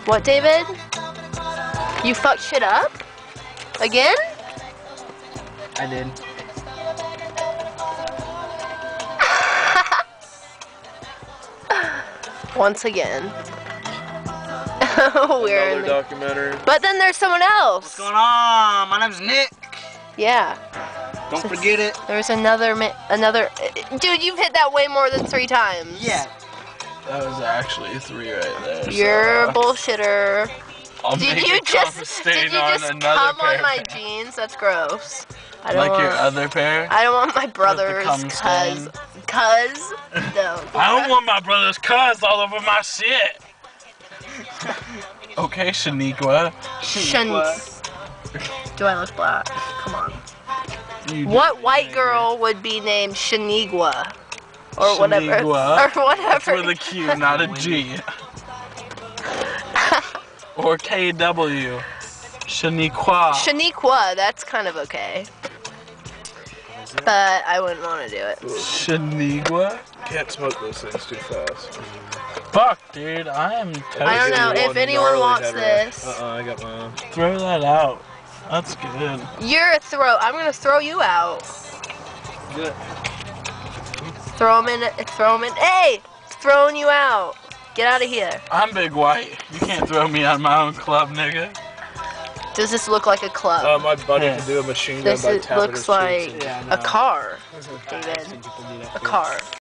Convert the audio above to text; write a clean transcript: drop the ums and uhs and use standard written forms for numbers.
What, David? You fucked shit up? Again? I did. Once again. We're Another documentary. But then there's someone else. What's going on? My name's Nick. Yeah. Don't forget it. There's another. Dude, you've hit that way more than 3 times. Yeah. That was actually 3 right there. You're a bullshitter. Did you just on come on my jeans? That's gross. I don't like your want, other pair? I don't want my brother's cum stain? cuz. No. I don't want my brother's cuz all over my shit. Okay, Shaniqua. Do I look black? Come on. You What white girl would be named Shaniqua? Or whatever. Shaniqua. Or whatever. With a Q, not a G. Or KW. Shaniqua. Shaniqua, that's kind of okay. But I wouldn't want to do it. Shaniqua? Can't smoke those things too fast. Fuck, dude, I am toast. I don't know if anyone wants this. I got my own. Throw that out. That's good. You're a throw. I'm gonna throw you out. Good. Throw him in. Throw him in. Hey, throwing you out. Get out of here. I'm Big White. You can't throw me on my own club, nigga. Does this look like a club? My buddy can do a machine gun This by tapping looks his like cheeks. a car, David. A car.